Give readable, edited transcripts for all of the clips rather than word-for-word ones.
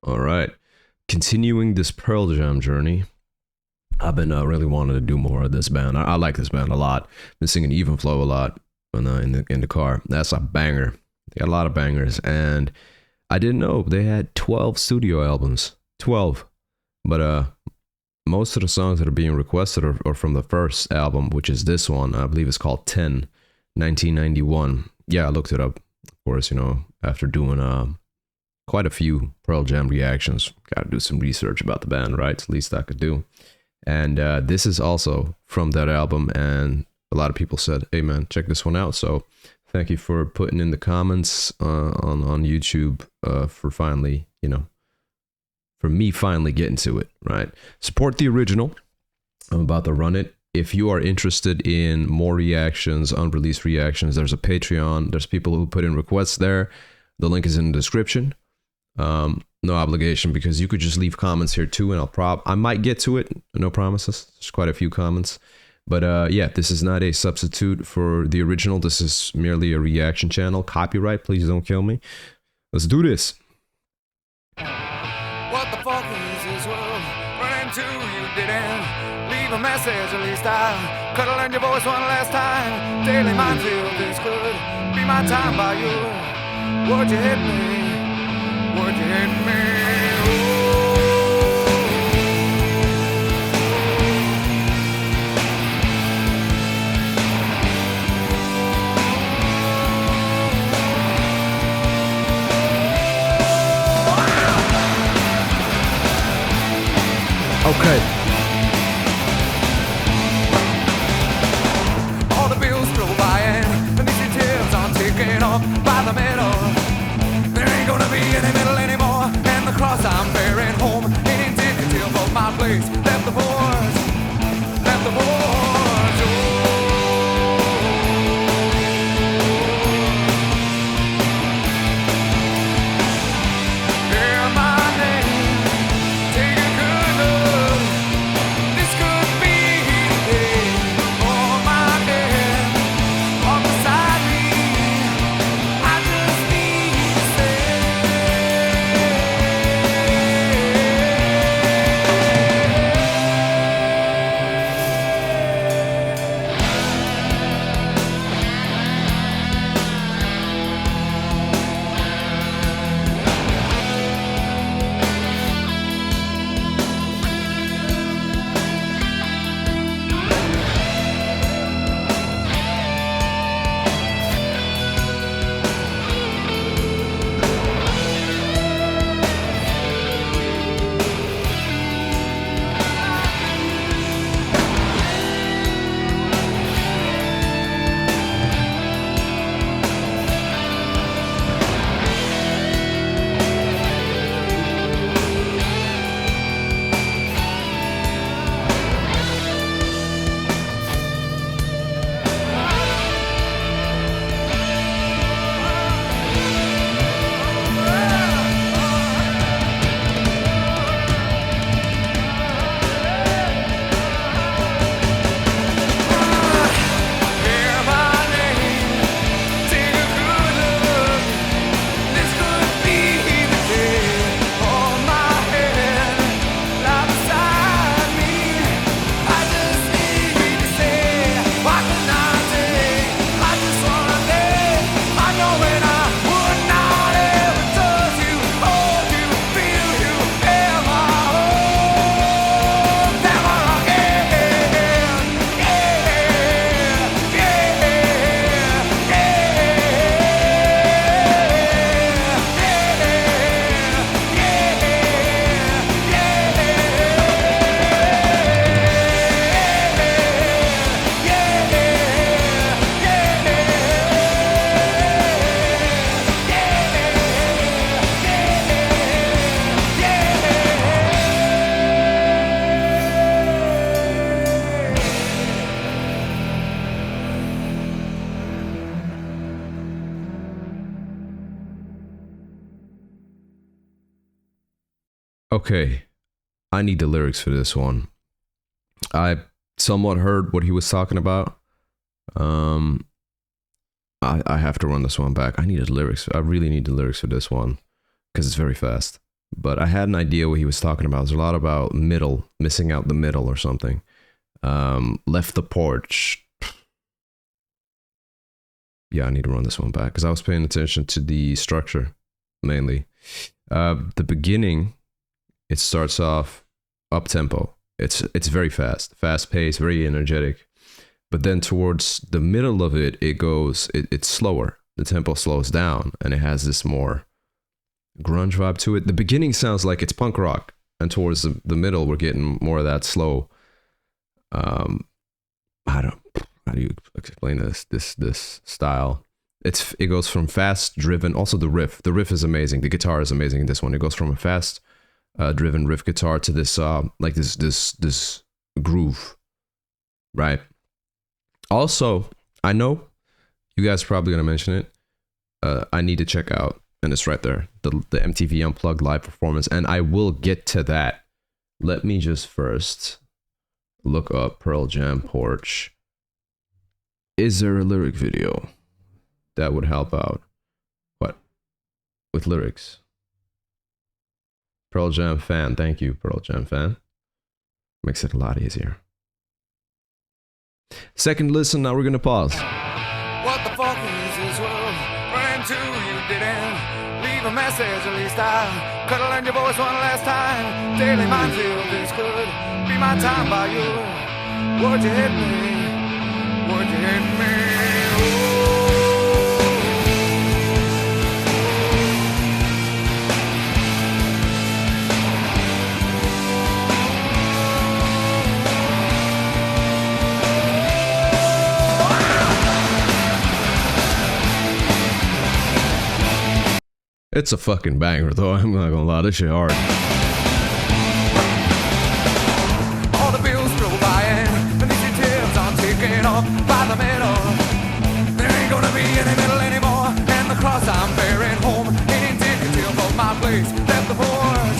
All right. Continuing this Pearl Jam journey, I've been really wanting to do more of this band. I like this band a lot. Been singing Even Flow a lot in the car. That's a banger. They got a lot of bangers, and I didn't know they had 12 studio albums. 12. But most of the songs that are being requested are from the first album, which is this one. I believe it's called 10, 1991. Yeah, I looked it up, of course, after doing quite a few Pearl Jam reactions. Got to do some research about the band, right? It's the least I could do. And this is also from that album, and a lot of people said, hey man, check this one out. So thank you for putting in the comments on YouTube for finally, for me finally getting to it, right? Support the original. I'm about to run it. If you are interested in more reactions, unreleased reactions, there's a Patreon. There's people who put in requests there. The link is in the description. No obligation, because you could just leave comments here too, and I might get to it. No promises. There's quite a few comments. But yeah, this is not a substitute for the original. This is merely a reaction channel. Copyright, please don't kill me. Let's do this. What the fuck is this world? Run into you didn't leave a message, at least I cuddle in your voice one last time. Daily minefield, this could be my time by you. Would you hit me? Would you hit me? Okay. All the bills flow by and initiatives are taken off by the middle. There ain't gonna be any middle anymore, and the cross I'm bearing home ain't indicative of my place. Left the boards, left the boards. Okay, I need the lyrics for this one. I somewhat heard what he was talking about. I have to run this one back. I need the lyrics. I really need the lyrics for this one because it's very fast. but I had an idea what he was talking about. There's a lot about middle, missing out the middle or something. Left the porch. Yeah, I need to run this one back because I was paying attention to the structure mainly. The beginning, it starts off up tempo. It's very fast paced, very energetic. But then towards the middle of it, it's slower. The tempo slows down and it has this more grunge vibe to it. The beginning sounds like it's punk rock, and towards the middle, we're getting more of that slow. How do you explain this style? It goes from fast driven. Also the riff is amazing. The guitar is amazing in this one. It goes from a fast driven riff guitar to this like this groove, right? Also, I know you guys are probably gonna mention it. I need to check out, and it's right there, the MTV Unplugged live performance, and I will get to that. Let me just first look up Pearl Jam Porch. Is there a lyric video that would help out? What? With lyrics? Pearl Jam fan, thank you, Pearl Jam fan. Makes it a lot easier. Second listen, now we're gonna pause. What the fuck is this world? Run into you didn't leave a message, at least I could have learned your voice one last time. Daily minefield, this could be my time by you. Would you hit me? Would you hit me? It's a fucking banger, though. I'm not gonna lie, this shit hard. All the bills go by and the initiatives are taken off by the middle. There ain't gonna be any middle anymore, and the cross I'm bearing home ain't indicative of my place. Left the porch,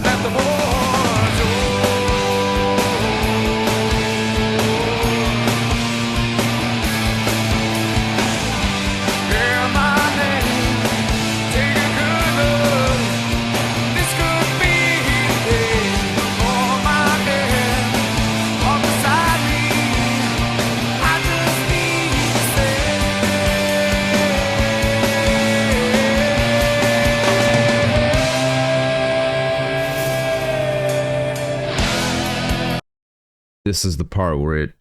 left the porch. Hear my name, take a good look. This could be the day for my head. Walk beside me, I just need to stay. This is the part where it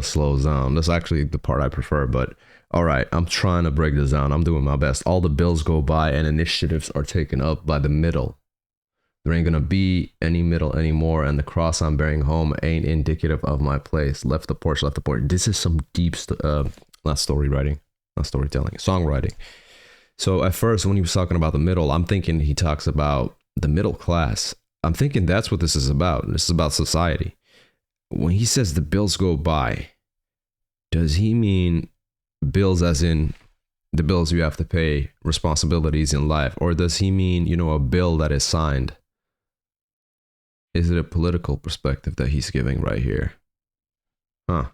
slows down. That's actually the part I prefer, but all right, I'm trying to break this down. I'm doing my best. All the bills go by and initiatives are taken up by the middle. There ain't gonna be any middle anymore, and the cross I'm bearing home ain't indicative of my place. Left the porch, left the porch. This is some deep, not storytelling, songwriting. So at first, when he was talking about the middle, I'm thinking he talks about the middle class. I'm thinking that's what this is about. This is about society. When he says the bills go by, does he mean bills as in the bills you have to pay, responsibilities in life? Or does he mean, a bill that is signed? Is it a political perspective that he's giving right here? Huh.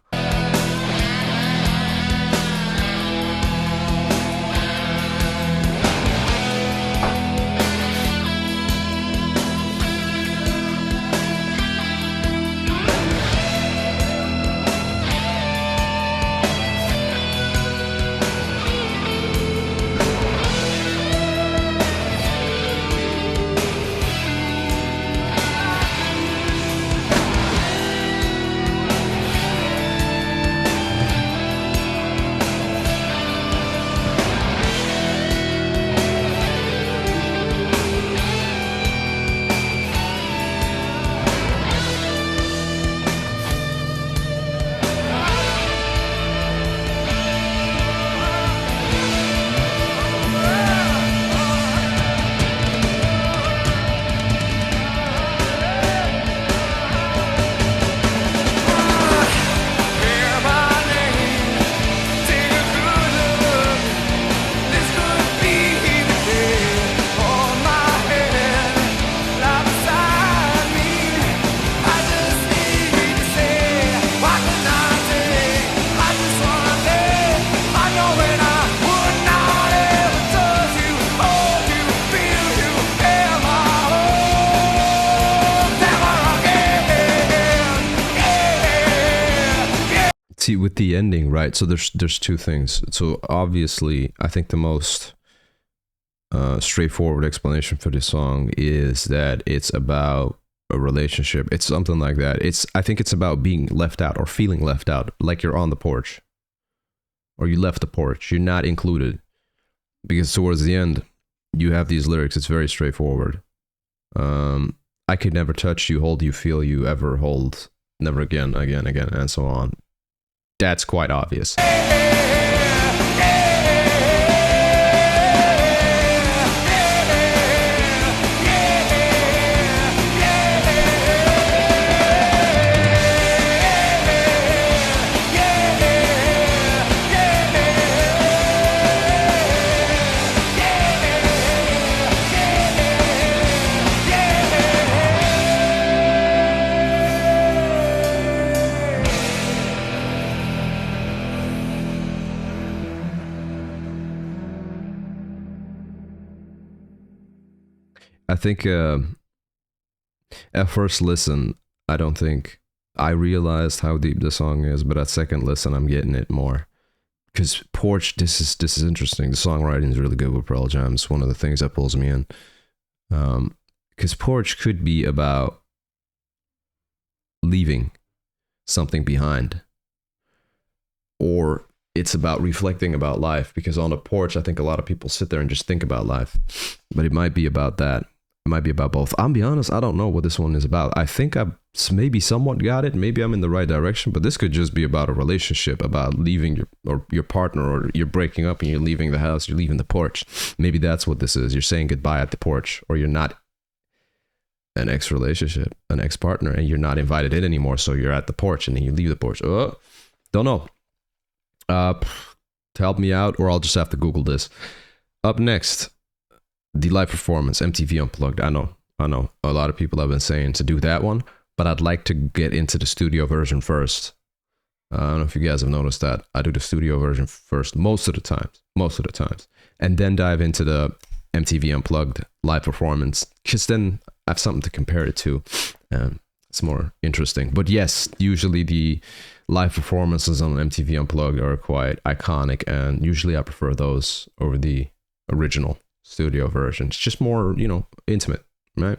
see with the ending, right? So there's two things. So obviously, I think the most straightforward explanation for this song is that it's about a relationship. It's something like that. I think it's about being left out or feeling left out, like you're on the porch or you left the porch. You're not included, because towards the end, you have these lyrics. It's very straightforward. I could never touch you, hold you, feel you, ever hold, never again, and so on. That's quite obvious. I think at first listen, I don't think I realized how deep the song is, but at second listen, I'm getting it more. Because Porch, this is interesting. The songwriting is really good with Pearl Jam. It's one of the things that pulls me in. Because Porch could be about leaving something behind, or it's about reflecting about life. Because on the porch, I think a lot of people sit there and just think about life, but it might be about that. It might be about both. I'll be honest, I don't know what this one is about. I think I maybe somewhat got it. Maybe I'm in the right direction, but this could just be about a relationship, about leaving your partner, or you're breaking up and you're leaving the house, you're leaving the porch. Maybe that's what this is. You're saying goodbye at the porch, or you're not an ex-relationship, an ex-partner, and you're not invited in anymore, so you're at the porch and then you leave the porch. Oh, don't know. To help me out, or I'll just have to Google this. Up next, the live performance, MTV Unplugged. I know. A lot of people have been saying to do that one, but I'd like to get into the studio version first. I don't know if you guys have noticed that. I do the studio version first most of the times. And then dive into the MTV Unplugged live performance, because then I have something to compare it to. It's more interesting. But yes, usually the live performances on MTV Unplugged are quite iconic, and usually I prefer those over the original studio version. It's just more, intimate, right?